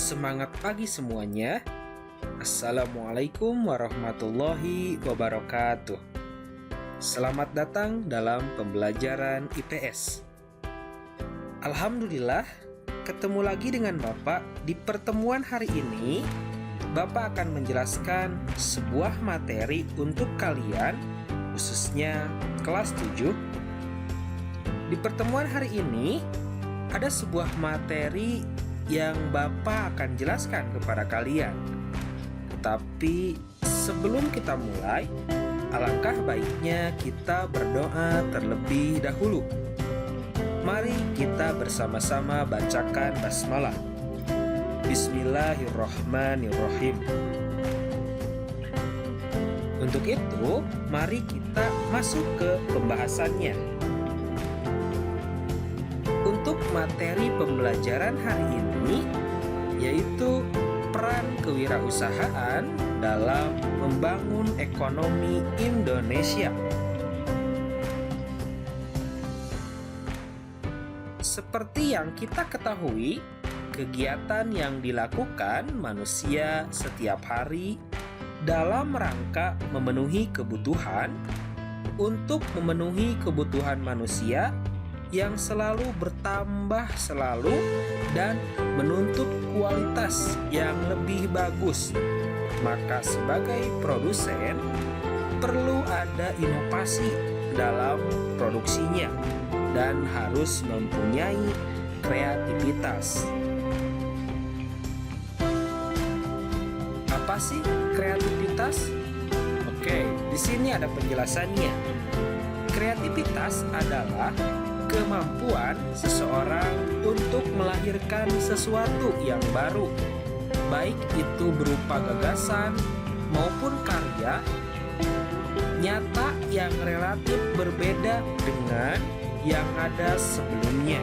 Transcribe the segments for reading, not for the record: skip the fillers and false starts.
Semangat pagi semuanya. Assalamualaikum warahmatullahi wabarakatuh. Selamat datang dalam pembelajaran IPS. Alhamdulillah, ketemu lagi dengan Bapak. Di pertemuan hari ini, Bapak akan menjelaskan sebuah materi untuk kalian, khususnya kelas 7. Di pertemuan hari ini, ada sebuah materi yang Bapak akan jelaskan kepada kalian. Tapi sebelum kita mulai, alangkah baiknya kita berdoa terlebih dahulu. Mari kita bersama-sama bacakan basmalah. Bismillahirrahmanirrahim. Untuk itu, mari kita masuk ke pembahasannya. Untuk materi pembelajaran hari ini yaitu peran kewirausahaan dalam membangun ekonomi Indonesia. Seperti yang kita ketahui, kegiatan yang dilakukan manusia setiap hari dalam rangka memenuhi kebutuhan. Untuk memenuhi kebutuhan manusia yang selalu bertambah dan menuntut kualitas yang lebih bagus, maka sebagai produsen perlu ada inovasi dalam produksinya dan harus mempunyai kreativitas. Apa sih kreativitas? Oke, di sini ada penjelasannya. Kreativitas adalah kemampuan seseorang untuk melahirkan sesuatu yang baru, baik itu berupa gagasan maupun karya nyata yang relatif berbeda dengan yang ada sebelumnya.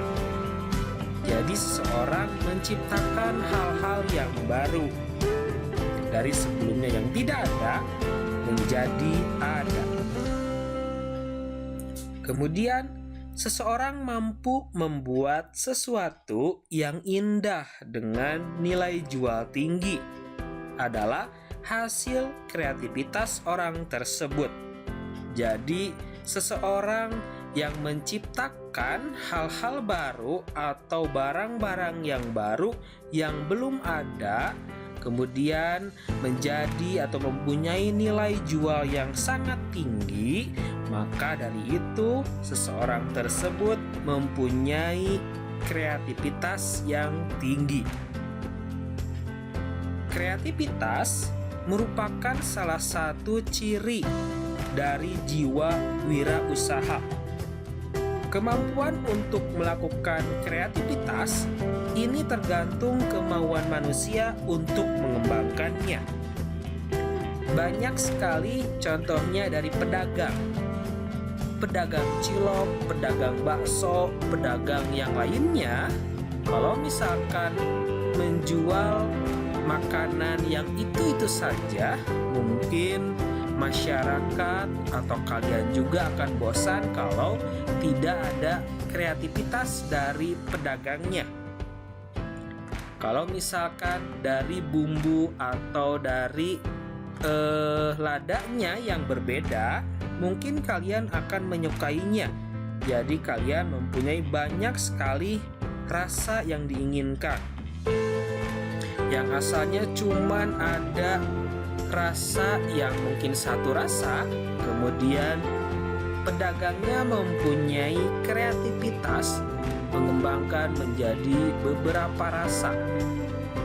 Jadi seseorang menciptakan hal-hal yang baru dari sebelumnya yang tidak ada menjadi ada. Kemudian seseorang mampu membuat sesuatu yang indah dengan nilai jual tinggi adalah hasil kreativitas orang tersebut. Jadi, seseorang yang menciptakan hal-hal baru atau barang-barang yang baru yang belum ada, kemudian menjadi atau mempunyai nilai jual yang sangat tinggi, maka dari itu seseorang tersebut mempunyai kreativitas yang tinggi. Kreativitas merupakan salah satu ciri dari jiwa wirausaha. Kemampuan untuk melakukan kreativitas ini tergantung kemauan manusia untuk mengembangkannya. Banyak sekali contohnya dari pedagang cilok, pedagang bakso, pedagang yang lainnya. Kalau misalkan menjual makanan yang itu saja, mungkin masyarakat atau kalian juga akan bosan kalau tidak ada kreativitas dari pedagangnya. Kalau misalkan dari bumbu atau dari ladanya yang berbeda, mungkin kalian akan menyukainya. Jadi kalian mempunyai banyak sekali rasa yang diinginkan. Yang asalnya cuman ada rasa yang mungkin satu rasa, kemudian pedagangnya mempunyai kreativitas mengembangkan menjadi beberapa rasa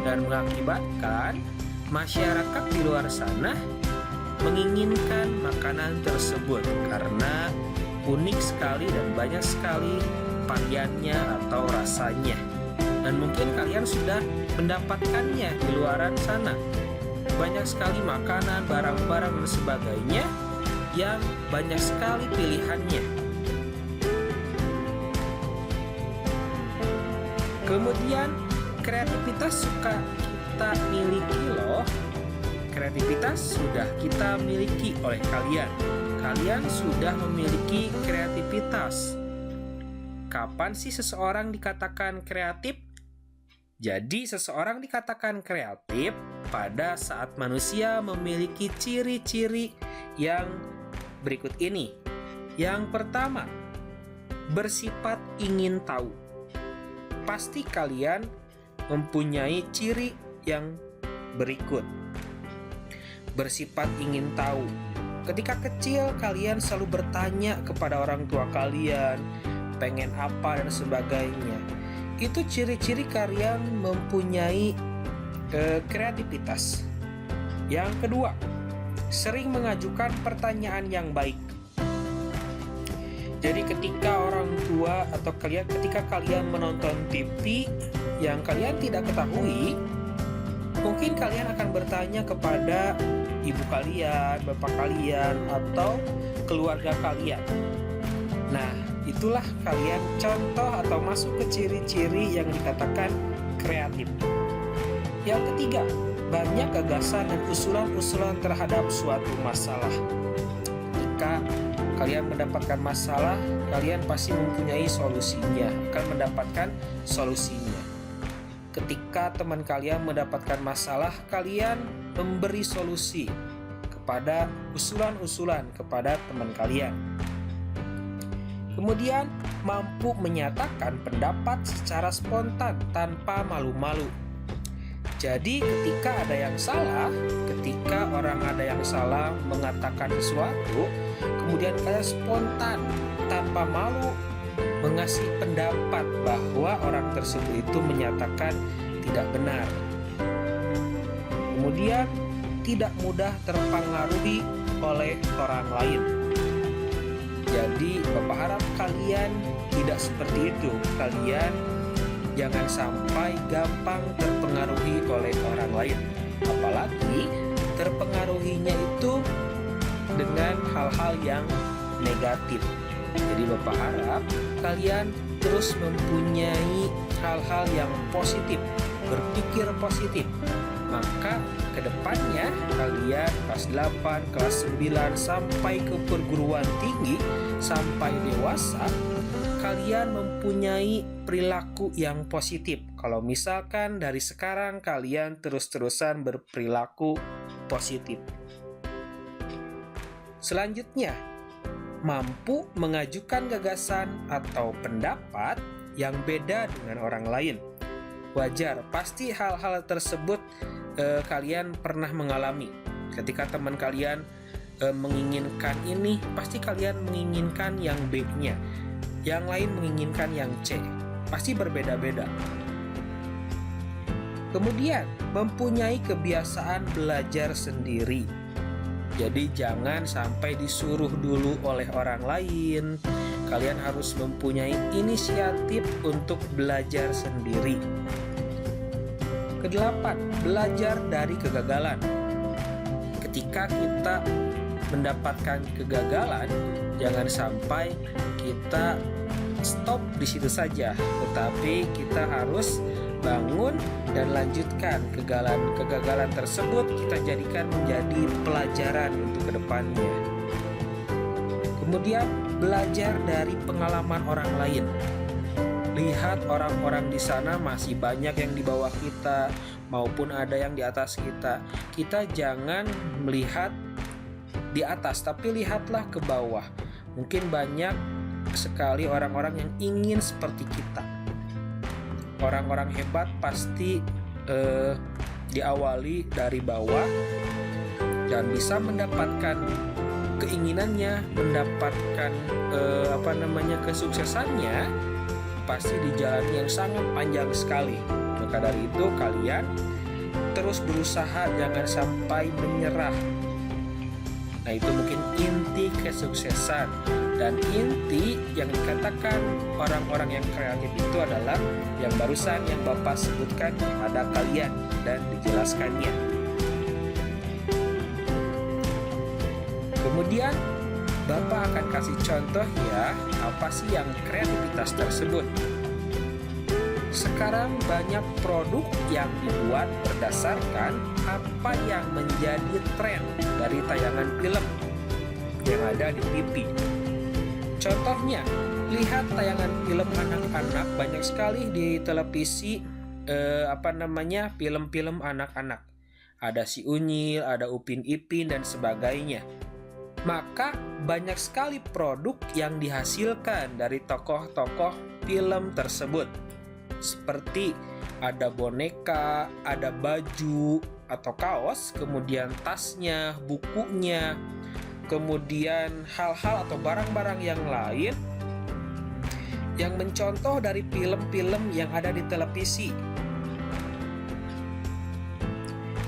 dan mengakibatkan masyarakat di luar sana menginginkan makanan tersebut karena unik sekali dan banyak sekali variannya atau rasanya. Dan mungkin kalian sudah mendapatkannya di luaran sana. Banyak sekali makanan, barang-barang dan sebagainya yang banyak sekali pilihannya. Kemudian kreativitas suka kita miliki loh. Kreativitas sudah kita miliki oleh kalian. Kalian sudah memiliki kreativitas. Kapan sih seseorang dikatakan kreatif? Jadi, seseorang dikatakan kreatif pada saat manusia memiliki ciri-ciri yang berikut ini. Yang pertama, bersifat ingin tahu. Pasti kalian mempunyai ciri yang berikut. Bersifat ingin tahu. Ketika kecil, kalian selalu bertanya kepada orang tua kalian, pengen apa dan sebagainya. Itu ciri-ciri kalian mempunyai kreativitas. Yang kedua, sering mengajukan pertanyaan yang baik. Jadi ketika orang tua atau ketika kalian menonton TV yang kalian tidak ketahui, mungkin kalian akan bertanya kepada ibu kalian, bapak kalian, atau keluarga kalian. Nah, itulah kalian contoh atau masuk ke ciri-ciri yang dikatakan kreatif. Yang ketiga, banyak gagasan dan usulan-usulan terhadap suatu masalah. Jika kalian mendapatkan masalah, kalian pasti mempunyai solusinya, akan mendapatkan solusinya. Ketika teman kalian mendapatkan masalah, kalian memberi solusi kepada usulan-usulan kepada teman kalian. Kemudian, mampu menyatakan pendapat secara spontan tanpa malu-malu. Jadi, ketika ada yang salah, ketika orang ada yang salah mengatakan sesuatu, kemudian kalian spontan tanpa malu mengasih pendapat bahwa orang tersebut itu menyatakan tidak benar. Kemudian, tidak mudah terpengaruhi oleh orang lain. Jadi, Bapak harap kalian tidak seperti itu. Kalian jangan sampai gampang terpengaruhi oleh orang lain. Apalagi terpengaruhinya itu dengan hal-hal yang negatif. Jadi Bapak harap kalian terus mempunyai hal-hal yang positif, berpikir positif. Maka kedepannya kalian kelas 8, kelas 9 sampai ke perguruan tinggi, sampai dewasa, kalian mempunyai perilaku yang positif. Kalau misalkan dari sekarang kalian terus-terusan berperilaku positif. Selanjutnya, mampu mengajukan gagasan atau pendapat yang beda dengan orang lain. Wajar, pasti hal-hal tersebut kalian pernah mengalami. Ketika teman kalian menginginkan ini, pasti kalian menginginkan yang B-nya. Yang lain menginginkan yang C. Pasti berbeda-beda. Kemudian, mempunyai kebiasaan belajar sendiri. Jadi jangan sampai disuruh dulu oleh orang lain. Kalian harus mempunyai inisiatif untuk belajar sendiri. Kedelapan, belajar dari kegagalan. Ketika kita mendapatkan kegagalan, jangan sampai kita stop di situ saja, tetapi kita harus bangun dan lanjutkan kegagalan tersebut, kita jadikan menjadi pelajaran untuk kedepannya. Kemudian belajar dari pengalaman orang lain. Lihat orang-orang di sana masih banyak yang di bawah kita maupun ada yang di atas kita. Kita jangan melihat di atas, tapi lihatlah ke bawah. Mungkin banyak sekali orang-orang yang ingin seperti kita. Orang-orang hebat pasti diawali dari bawah dan bisa mendapatkan keinginannya, mendapatkan kesuksesannya pasti di jalan yang sangat panjang sekali. Maka dari itu kalian terus berusaha, jangan sampai menyerah. Nah, itu mungkin inti kesuksesan. Dan inti yang dikatakan orang-orang yang kreatif itu adalah yang barusan yang Bapak sebutkan kepada kalian dan dijelaskannya. Kemudian Bapak akan kasih contoh ya, apa sih yang kreativitas tersebut. Sekarang banyak produk yang dibuat berdasarkan apa yang menjadi tren dari tayangan film yang ada di TV. Contohnya, lihat tayangan film anak-anak banyak sekali di televisi film-film anak-anak. Ada Si Unyil, ada Upin Ipin dan sebagainya. Maka banyak sekali produk yang dihasilkan dari tokoh-tokoh film tersebut. Seperti ada boneka, ada baju atau kaos, kemudian tasnya, bukunya, kemudian hal-hal atau barang-barang yang lain yang mencontoh dari film-film yang ada di televisi.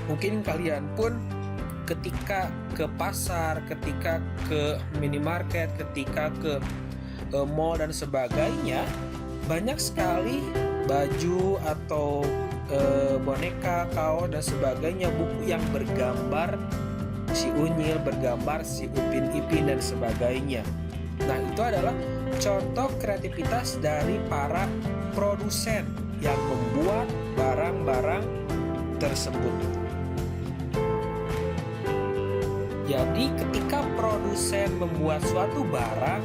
Mungkin kalian pun ketika ke pasar, ketika ke minimarket, ketika ke mall dan sebagainya, banyak sekali baju atau boneka, kaos dan sebagainya, buku yang bergambar Si Unyil, bergambar si Upin Ipin dan sebagainya. Nah, itu adalah contoh kreativitas dari para produsen yang membuat barang-barang tersebut. Jadi ketika produsen membuat suatu barang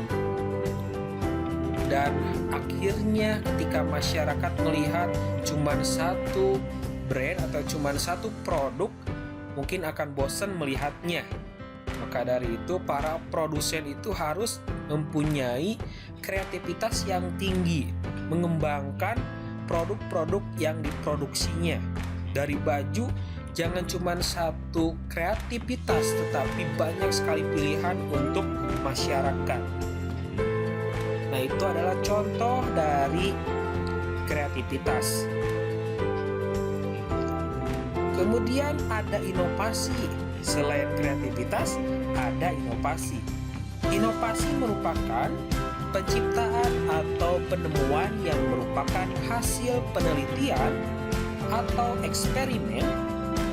dan akhirnya ketika masyarakat melihat cuma satu brand atau cuma satu produk, mungkin akan bosan melihatnya. Maka dari itu para produsen itu harus mempunyai kreativitas yang tinggi, mengembangkan produk-produk yang diproduksinya. Dari baju, jangan cuma satu kreativitas, tetapi banyak sekali pilihan untuk masyarakat. Nah, itu adalah contoh dari kreativitas. Kemudian ada inovasi. Selain kreativitas, ada inovasi. Inovasi merupakan penciptaan atau penemuan yang merupakan hasil penelitian atau eksperimen.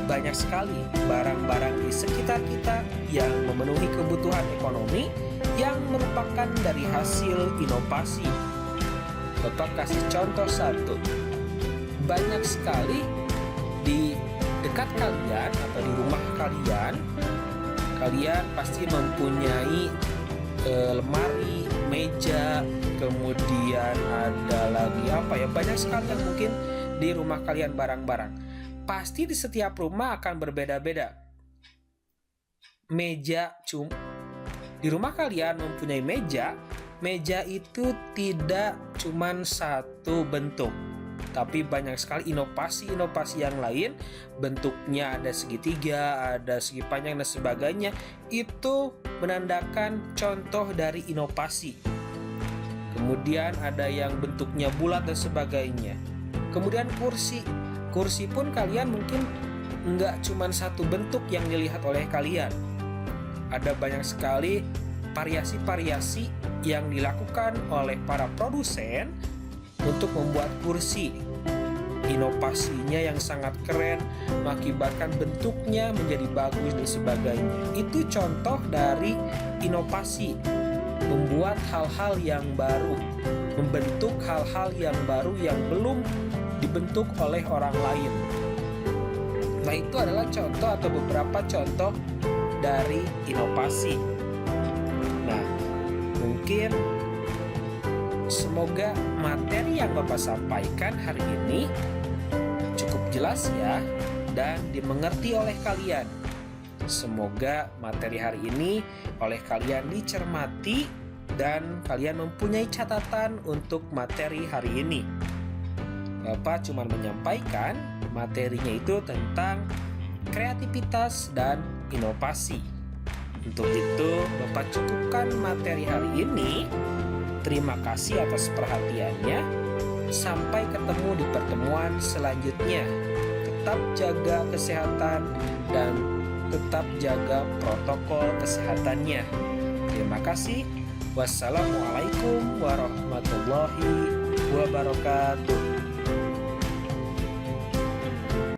Banyak sekali barang-barang di sekitar kita yang memenuhi kebutuhan ekonomi yang merupakan dari hasil inovasi. Bapak kasih contoh satu. Banyak sekali di dekat kalian atau di rumah kalian, kalian pasti mempunyai lemari, meja, kemudian ada lagi banyak sekali yang mungkin di rumah kalian barang-barang. Pasti di setiap rumah akan berbeda-beda. Di rumah kalian mempunyai meja itu tidak cuma satu bentuk, tapi banyak sekali inovasi-inovasi yang lain. Bentuknya ada segitiga, ada segi panjang dan sebagainya. Itu menandakan contoh dari inovasi. Kemudian ada yang bentuknya bulat dan sebagainya. Kemudian kursi pun kalian mungkin nggak cuma satu bentuk yang dilihat oleh kalian. Ada banyak sekali variasi-variasi yang dilakukan oleh para produsen untuk membuat kursi. Inovasinya yang sangat keren mengakibatkan bentuknya menjadi bagus dan sebagainya. Itu contoh dari inovasi, membuat hal-hal yang baru, membentuk hal-hal yang baru yang belum dibentuk oleh orang lain. Nah, itu adalah contoh atau beberapa contoh dari inovasi. Nah, mungkin semoga materi yang Bapak sampaikan hari ini cukup jelas ya dan dimengerti oleh kalian. Semoga materi hari ini oleh kalian dicermati dan kalian mempunyai catatan untuk materi hari ini. Bapak cuma menyampaikan materinya itu tentang kreativitas dan inovasi. Untuk itu, Bapak cukupkan materi hari ini. Terima kasih atas perhatiannya. Sampai ketemu di pertemuan selanjutnya. Tetap jaga kesehatan dan tetap jaga protokol kesehatannya. Terima kasih. Wassalamualaikum warahmatullahi wabarakatuh.